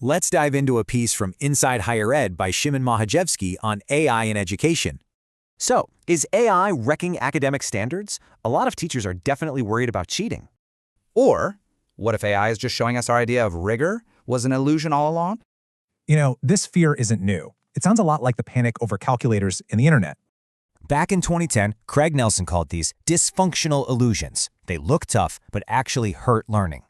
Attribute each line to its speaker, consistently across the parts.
Speaker 1: Let's dive into a piece from Inside Higher Ed by Shimon Mahajevsky on AI in education.
Speaker 2: So, is AI wrecking academic standards? A lot of teachers are definitely worried about cheating.
Speaker 3: Or, what if AI is just showing us our idea of rigor was an illusion all along?
Speaker 4: This fear isn't new. It sounds a lot like the panic over calculators in the internet.
Speaker 1: Back in 2010, Craig Nelson called these dysfunctional illusions. They look tough, but actually hurt learning.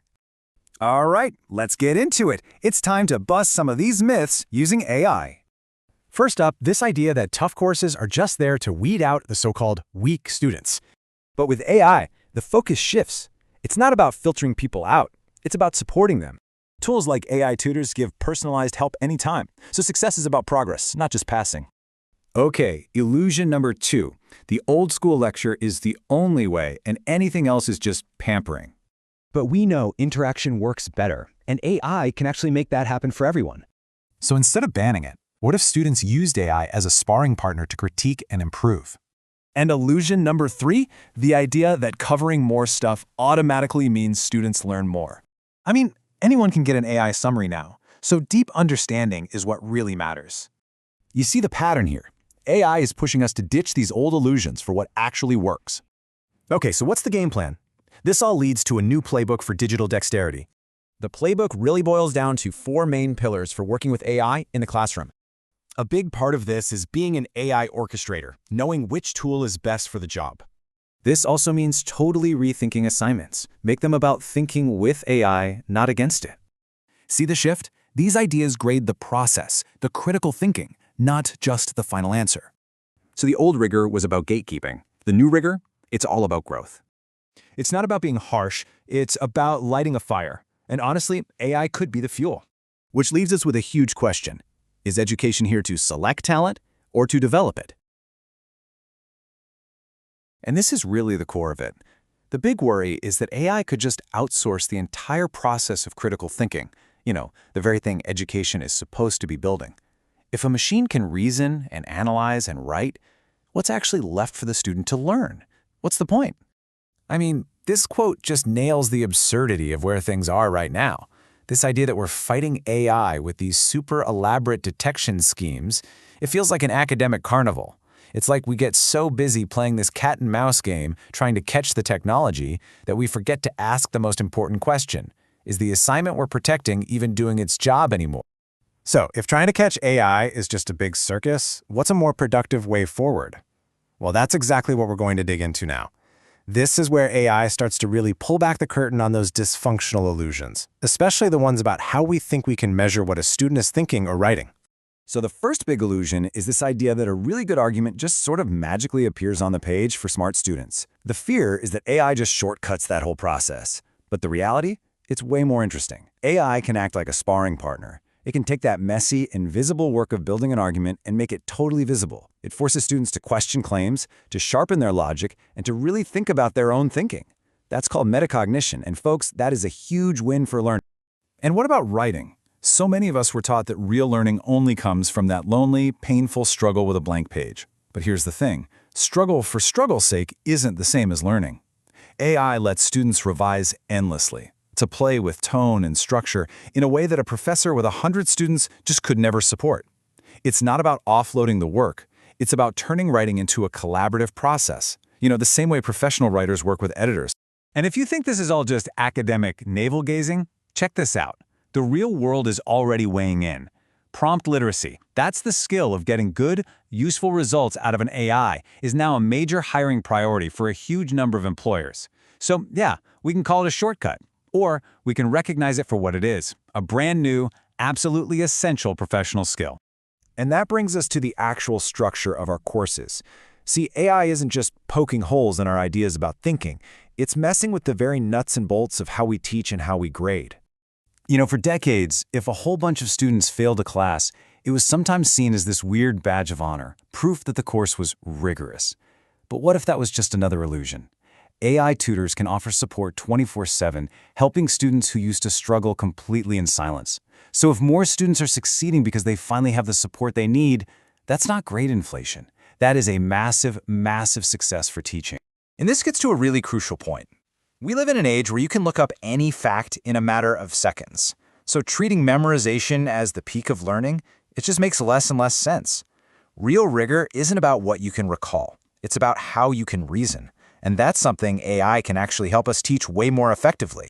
Speaker 5: All right, let's get into it. It's time to bust some of these myths using AI.
Speaker 4: First up, this idea that tough courses are just there to weed out the so-called weak students.
Speaker 6: But with AI, the focus shifts. It's not about filtering people out. It's about supporting them. Tools like AI tutors give personalized help anytime. So success is about progress, not just passing.
Speaker 5: Okay, illusion number 2. The old school lecture is the only way, and anything else is just pampering.
Speaker 6: But we know interaction works better, and AI can actually make that happen for everyone.
Speaker 4: So instead of banning it, what if students used AI as a sparring partner to critique and improve?
Speaker 6: And illusion number 3, the idea that covering more stuff automatically means students learn more.
Speaker 4: I mean, anyone can get an AI summary now, so deep understanding is what really matters.
Speaker 6: You see the pattern here. AI is pushing us to ditch these old illusions for what actually works.
Speaker 4: Okay, so what's the game plan? This all leads to a new playbook for digital dexterity.
Speaker 6: The playbook really boils down to 4 main pillars for working with AI in the classroom. A big part of this is being an AI orchestrator, knowing which tool is best for the job.
Speaker 5: This also means totally rethinking assignments. Make them about thinking with AI, not against it.
Speaker 6: See the shift? These ideas grade the process, the critical thinking, not just the final answer.
Speaker 3: So the old rigor was about gatekeeping. The new rigor, it's all about growth.
Speaker 6: It's not about being harsh, it's about lighting a fire. And honestly, AI could be the fuel. Which leaves us with a huge question. Is education here to select talent or to develop it? And this is really the core of it. The big worry is that AI could just outsource the entire process of critical thinking, the very thing education is supposed to be building. If a machine can reason and analyze and write, what's actually left for the student to learn? What's the point?
Speaker 1: I mean, this quote just nails the absurdity of where things are right now. This idea that we're fighting AI with these super elaborate detection schemes, it feels like an academic carnival. It's like we get so busy playing this cat and mouse game trying to catch the technology that we forget to ask the most important question. Is the assignment we're protecting even doing its job anymore?
Speaker 4: So, if trying to catch AI is just a big circus, what's a more productive way forward? Well, that's exactly what we're going to dig into now. This is where AI starts to really pull back the curtain on those dysfunctional illusions, especially the ones about how we think we can measure what a student is thinking or writing.
Speaker 6: So the first big illusion is this idea that a really good argument just sort of magically appears on the page for smart students. The fear is that AI just shortcuts that whole process. But the reality? It's way more interesting. AI can act like a sparring partner. It can take that messy, invisible work of building an argument and make it totally visible. It forces students to question claims, to sharpen their logic, and to really think about their own thinking. That's called metacognition, and folks, that is a huge win for learning.
Speaker 5: And what about writing? So many of us were taught that real learning only comes from that lonely, painful struggle with a blank page. But here's the thing. Struggle for struggle's sake isn't the same as learning. AI lets students revise endlessly, to play with tone and structure in a way that a professor with 100 students just could never support. It's not about offloading the work. It's about turning writing into a collaborative process. The same way professional writers work with editors.
Speaker 7: And if you think this is all just academic navel-gazing, check this out. The real world is already weighing in. Prompt literacy, that's the skill of getting good, useful results out of an AI, is now a major hiring priority for a huge number of employers. So yeah, we can call it a shortcut. Or we can recognize it for what it is, a brand new, absolutely essential professional skill.
Speaker 6: And that brings us to the actual structure of our courses. See, AI isn't just poking holes in our ideas about thinking. It's messing with the very nuts and bolts of how we teach and how we grade. For decades, if a whole bunch of students failed a class, it was sometimes seen as this weird badge of honor, proof that the course was rigorous. But what if that was just another illusion? AI tutors can offer support 24/7, helping students who used to struggle completely in silence. So if more students are succeeding because they finally have the support they need, that's not grade inflation. That is a massive, massive success for teaching.
Speaker 2: And this gets to a really crucial point. We live in an age where you can look up any fact in a matter of seconds.
Speaker 3: So treating memorization as the peak of learning, it just makes less and less sense. Real rigor isn't about what you can recall. It's about how you can reason. And that's something AI can actually help us teach way more effectively.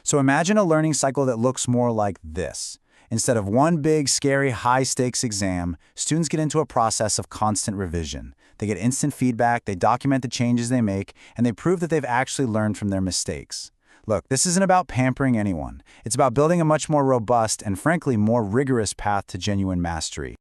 Speaker 6: So imagine a learning cycle that looks more like this. Instead of one big, scary, high-stakes exam, students get into a process of constant revision. They get instant feedback, they document the changes they make, and they prove that they've actually learned from their mistakes. Look, this isn't about pampering anyone. It's about building a much more robust and, frankly, more rigorous path to genuine mastery.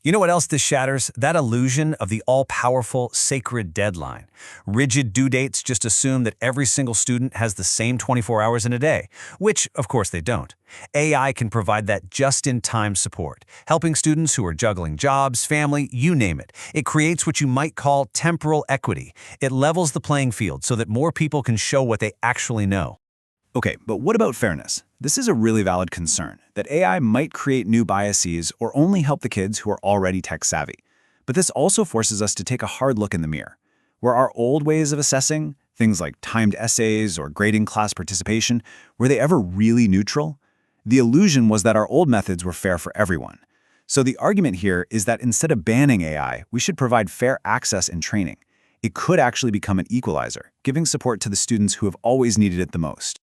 Speaker 2: You know what else this shatters? That illusion of the all-powerful, sacred deadline. Rigid due dates just assume that every single student has the same 24 hours in a day, which, of course, they don't. AI can provide that just-in-time support, helping students who are juggling jobs, family, you name it. It creates what you might call temporal equity. It levels the playing field so that more people can show what they actually know.
Speaker 5: Okay, but what about fairness? This is a really valid concern, that AI might create new biases or only help the kids who are already tech-savvy. But this also forces us to take a hard look in the mirror. Were our old ways of assessing, things like timed essays or grading class participation, were they ever really neutral? The illusion was that our old methods were fair for everyone. So the argument here is that instead of banning AI, we should provide fair access and training. It could actually become an equalizer, giving support to the students who have always needed it the most.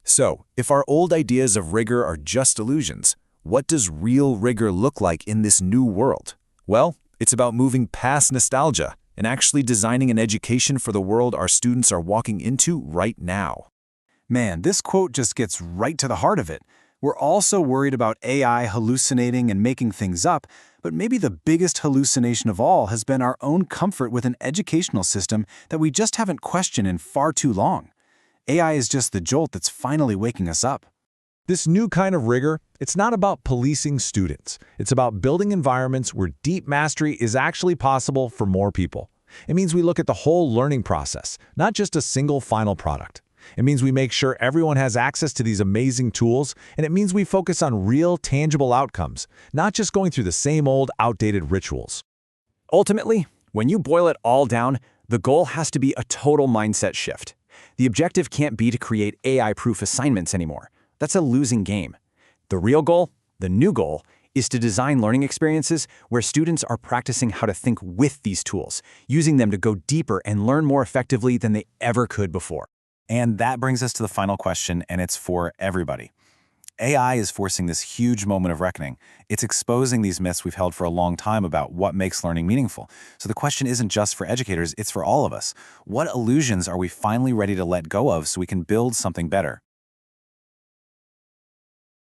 Speaker 1: So, if our old ideas of rigor are just illusions, what does real rigor look like in this new world? Well, it's about moving past nostalgia and actually designing an education for the world our students are walking into right now.
Speaker 4: Man, this quote just gets right to the heart of it. We're all so worried about AI hallucinating and making things up, but maybe the biggest hallucination of all has been our own comfort with an educational system that we just haven't questioned in far too long. AI is just the jolt that's finally waking us up.
Speaker 5: This new kind of rigor, it's not about policing students. It's about building environments where deep mastery is actually possible for more people. It means we look at the whole learning process, not just a single final product. It means we make sure everyone has access to these amazing tools, and it means we focus on real, tangible outcomes, not just going through the same old, outdated rituals.
Speaker 2: Ultimately, when you boil it all down, the goal has to be a total mindset shift. The objective can't be to create AI-proof assignments anymore. That's a losing game. The real goal, the new goal, is to design learning experiences where students are practicing how to think with these tools, using them to go deeper and learn more effectively than they ever could before.
Speaker 1: And that brings us to the final question, and it's for everybody. AI is forcing this huge moment of reckoning. It's exposing these myths we've held for a long time about what makes learning meaningful. So the question isn't just for educators, it's for all of us. What illusions are we finally ready to let go of so we can build something better?